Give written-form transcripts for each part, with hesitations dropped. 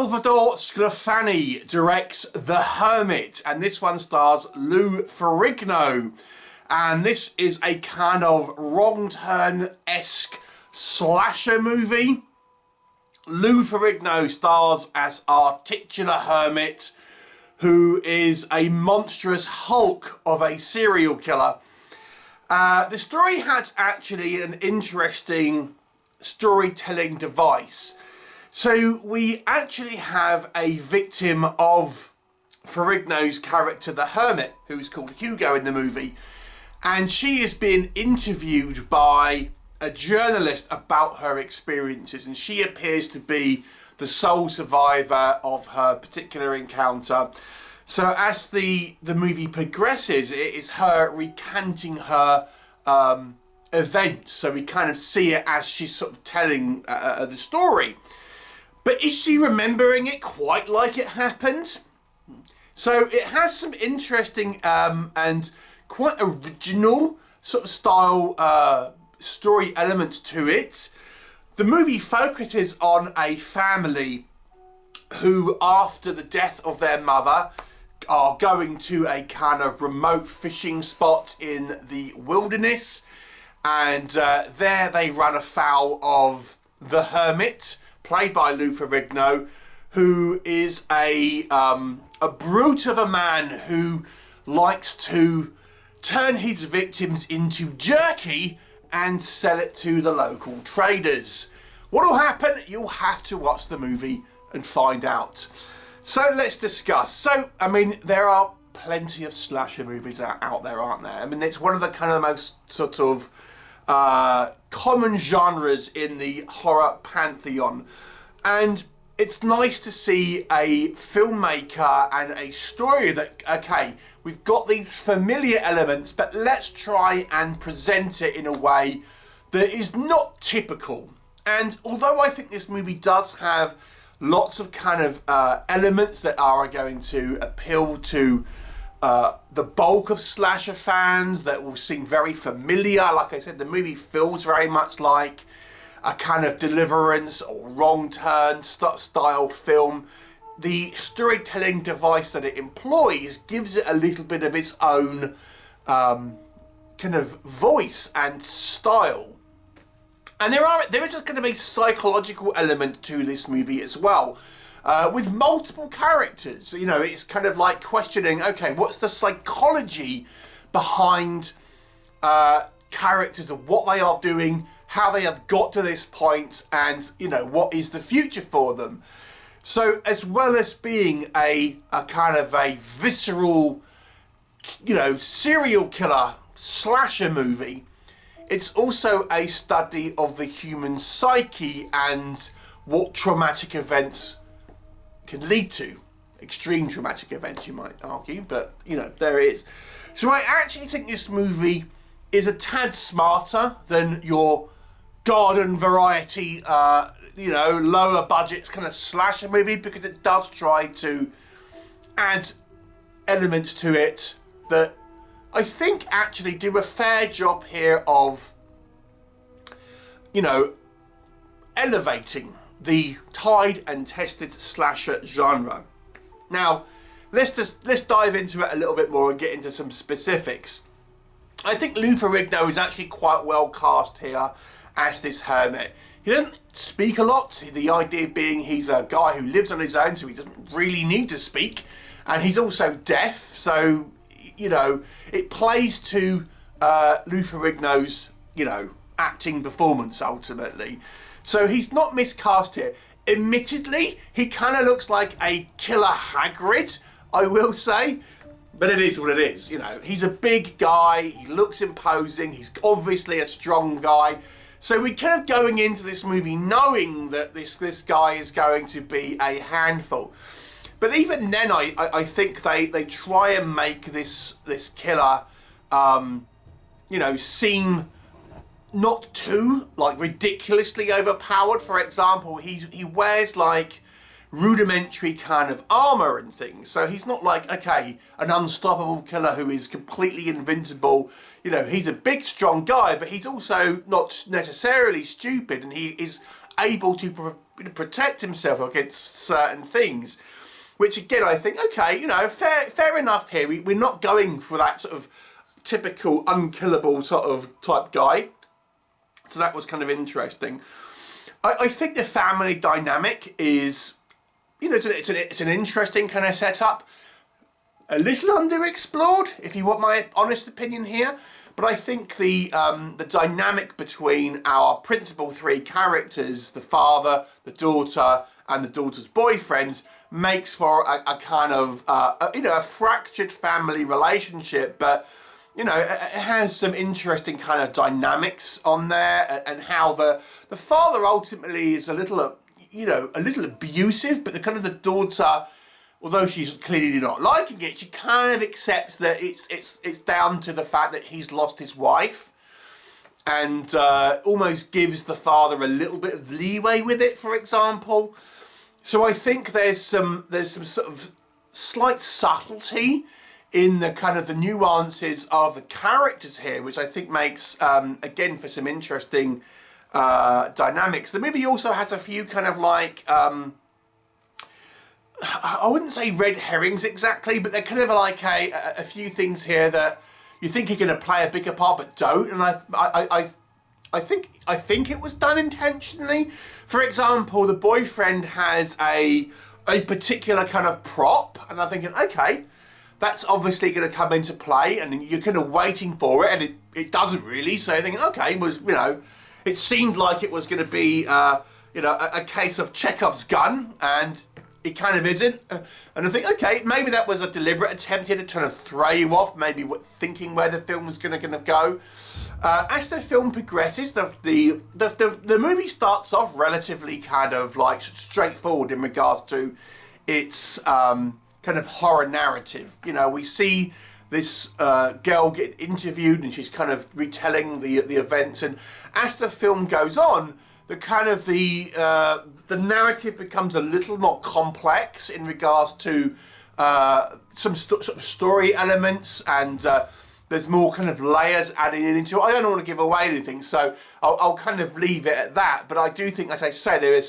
Salvador Sclafani directs The Hermit, and this one stars Lou Ferrigno. And this is a kind of Wrong Turn-esque slasher movie. Lou Ferrigno stars as our titular hermit, who is a monstrous hulk of a serial killer. The story has actually an interesting storytelling device. So we actually have a victim of Ferrigno's character, the Hermit, who's called Hugo in the movie. And she is being interviewed by a journalist about her experiences. And she appears to be the sole survivor of her particular encounter. So as the movie progresses, it is her recanting her events. So we kind of see it as she's sort of telling the story. But is she remembering it quite like it happened? So it has some interesting and quite original sort of style story elements to it. The movie focuses on a family who, after the death of their mother, are going to a kind of remote fishing spot in the wilderness. And there they run afoul of the Hermit, played by Lou Ferrigno, who is a brute of a man who likes to turn his victims into jerky and sell it to the local traders. What will happen? You'll have to watch the movie and find out. So let's discuss. So, I mean, there are plenty of slasher movies out there, aren't there? I mean, it's one of the kind of the most sort of common genres in the horror pantheon. And it's nice to see a filmmaker and a story that, okay, we've got these familiar elements, but let's try and present it in a way that is not typical. And although I think this movie does have lots of kind of elements that are going to appeal to the bulk of slasher fans, that will seem very familiar. Like I said, the movie feels very much like a kind of Deliverance or Wrong Turn style film. The storytelling device that it employs gives it a little bit of its own kind of voice and style. And there is just going to be a psychological element to this movie as well, with multiple characters. You know, it's kind of like questioning, okay, what's the psychology behind characters of what they are doing, how they have got to this point, and, you know, what is the future for them. So as well as being a kind of a visceral, you know, serial killer slasher movie, it's also a study of the human psyche and what traumatic events can lead to. Extreme traumatic events, you might argue, but, you know, there it is. So I actually think this movie is a tad smarter than your garden variety, you know, lower budget kind of slasher movie, because it does try to add elements to it that I think actually do a fair job here of, you know, elevating the tried and tested slasher genre. Now, let's dive into it a little bit more and get into some specifics. I think Lou Ferrigno is actually quite well cast here as this hermit. He doesn't speak a lot, the idea being he's a guy who lives on his own, so he doesn't really need to speak, and he's also deaf, so, you know, it plays to Lou Ferrigno's, you know, acting performance ultimately. So he's not miscast here. Admittedly, he kind of looks like a killer Hagrid, I will say, but it is what it is. You know, he's a big guy, he looks imposing, he's obviously a strong guy. So we're kind of going into this movie knowing that this guy is going to be a handful. But even then, I think they try and make this killer, you know, seem not too, like, ridiculously overpowered. For example, he wears, like, rudimentary kind of armor and things. So he's not like, okay, an unstoppable killer who is completely invincible. You know, he's a big, strong guy, but he's also not necessarily stupid, and he is able to protect himself against certain things. Which again, I think, okay, you know, fair enough here. We're not going for that sort of typical unkillable sort of type guy. So that was kind of interesting. I think the family dynamic is, you know, it's an interesting kind of setup. A little underexplored, if you want my honest opinion here. But I think the dynamic between our principal three characters, the father, the daughter, and the daughter's boyfriend, makes for a kind of, you know, a fractured family relationship. But, you know, it has some interesting kind of dynamics on there, and how the father ultimately is a little, you know, a little abusive, but the kind of the daughter, although she's clearly not liking it, she kind of accepts that it's down to the fact that he's lost his wife, and almost gives the father a little bit of leeway with it, for example. So I think there's some sort of slight subtlety in the kind of the nuances of the characters here, which I think makes, again, for some interesting dynamics. The movie also has a few kind of like, I wouldn't say red herrings exactly, but they're kind of like a few things here that you think are going to play a bigger part but don't. And I think it was done intentionally. For example, the boyfriend has a particular kind of prop, and I'm thinking, okay, that's obviously going to come into play, and you're kind of waiting for it, and it doesn't really. So you're thinking, okay, it seemed like it was going to be, you know, a case of Chekhov's gun, and it kind of isn't. And I think, okay, maybe that was a deliberate attempt here to try to throw you off, maybe thinking where the film was going to go. As the film progresses, the movie starts off relatively kind of like straightforward in regards to its kind of horror narrative. You know, we see this girl get interviewed, and she's kind of retelling the events. And as the film goes on, the kind of the narrative becomes a little more complex in regards to some sort of story elements, and there's more kind of layers added into it. I don't want to give away anything, so I'll kind of leave it at that. But I do think, as I say, there's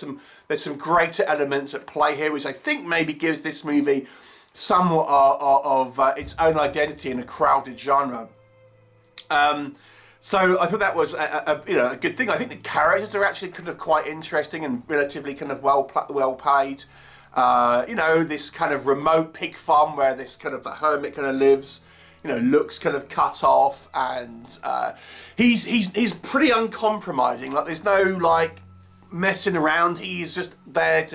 some greater elements at play here, which I think maybe gives this movie somewhat of its own identity in a crowded genre. So I thought that was a good thing. I think the characters are actually kind of quite interesting and relatively kind of well paid. You know, this kind of remote pig farm where this kind of the hermit kind of lives, you know, looks kind of cut off, and he's pretty uncompromising. Like, there's no like messing around. He's just there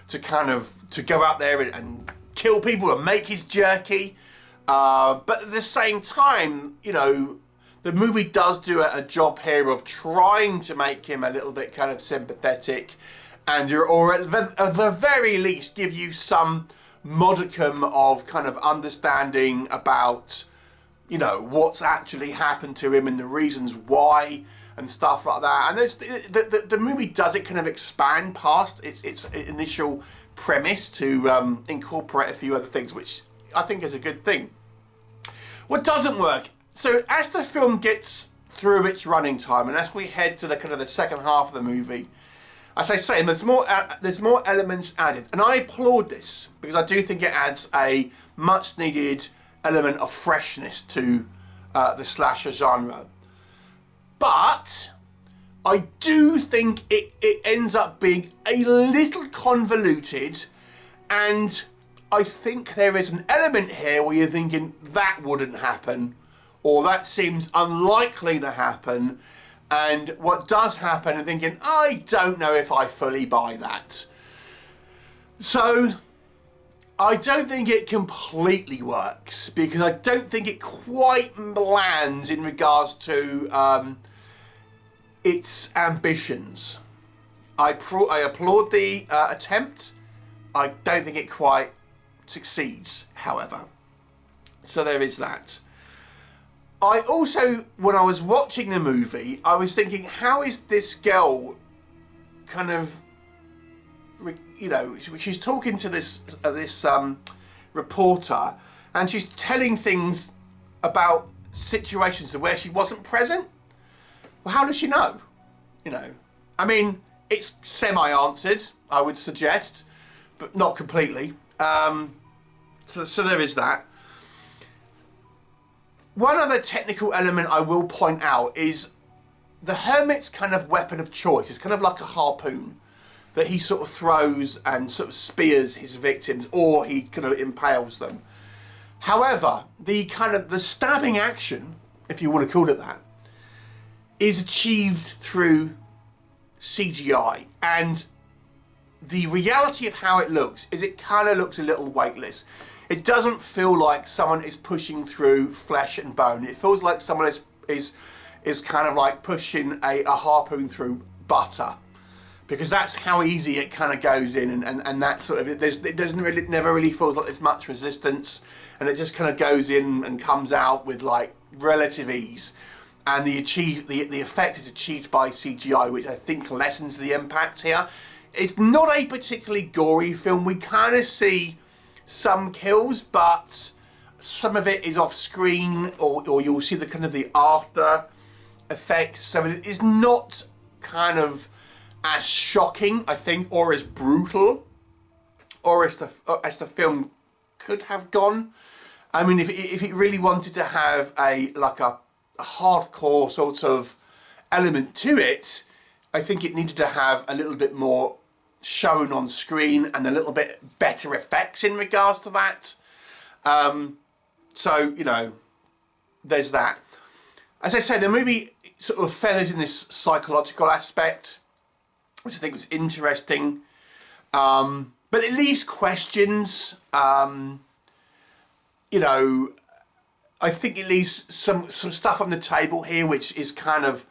to kind of go out there and kill people and make his jerky. But at the same time, you know, the movie does do a job here of trying to make him a little bit kind of sympathetic, and or at the very least give you some modicum of kind of understanding about, you know, what's actually happened to him and the reasons why and stuff like that. And there's the movie does it kind of expand past its initial premise to incorporate a few other things, which I think is a good thing. What doesn't work, so as the film gets through its running time, and as we head to the kind of the second half of the movie, as I say, there's more elements added, and I applaud this because I do think it adds a much needed element of freshness to the slasher genre. But I do think it ends up being a little convoluted, and I think there is an element here where you're thinking that wouldn't happen, or that seems unlikely to happen, and what does happen and thinking, I don't know if I fully buy that. So I don't think it completely works, because I don't think it quite lands in regards to its ambitions. I applaud the attempt. I don't think it quite succeeds, however. So there is that. I also, when I was watching the movie, I was thinking, how is this girl kind of, you know, she's talking to this reporter, and she's telling things about situations where she wasn't present. Well, how does she know? You know, I mean, It's semi-answered, I would suggest, but not completely. So there is that. One other technical element I will point out is the Hermit's kind of weapon of choice is kind of like a harpoon that he sort of throws and sort of spears his victims, or he kind of impales them. However, the stabbing action, if you want to call it that, is achieved through CGI, and the reality of how it looks is it kind of looks a little weightless. It doesn't feel like someone is pushing through flesh and bone. It feels like someone is kind of like pushing a harpoon through butter, because that's how easy it kind of goes in, and that sort of it doesn't really, never really feels like there's much resistance, and it just kind of goes in and comes out with like relative ease. And the effect is achieved by CGI, which I think lessens the impact here. It's not a particularly gory film. We kind of see some kills, but some of it is off screen, or you'll see the kind of the after effects. So it is not kind of as shocking, I think, or as brutal, or as the film could have gone. I mean, if it really wanted to have a hardcore sort of element to it, I think it needed to have a little bit more shown on screen and a little bit better effects in regards to that. So, you know, there's that. As I say, the movie sort of feathers in this psychological aspect, which I think was interesting. But it leaves questions. You know, I think it leaves some stuff on the table here, which is kind of,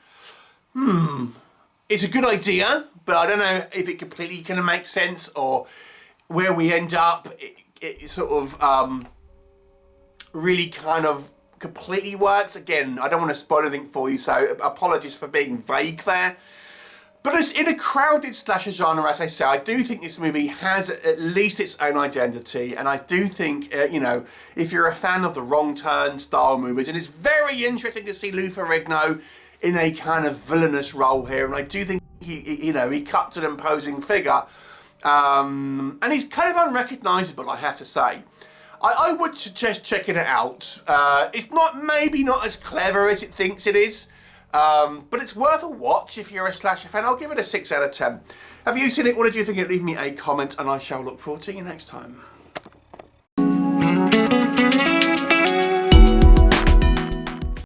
it's a good idea, but I don't know if it completely kind of makes sense, or where we end up, it sort of really kind of completely works. Again, I don't want to spoil anything for you, so apologies for being vague there. But as in a crowded slasher genre, as I say, I do think this movie has at least its own identity, and I do think, you know, if you're a fan of the wrong turn style movies, and it's very interesting to see Lou Ferrigno in a kind of villainous role here, and I do think he cuts an imposing figure, and he's kind of unrecognisable, I have to say. I would suggest checking it out. It's maybe not as clever as it thinks it is. But it's worth a watch if you're a slasher fan. I'll give it a 6 out of 10. Have you seen it? What did you think? Leave me a comment, and I shall look forward to you next time.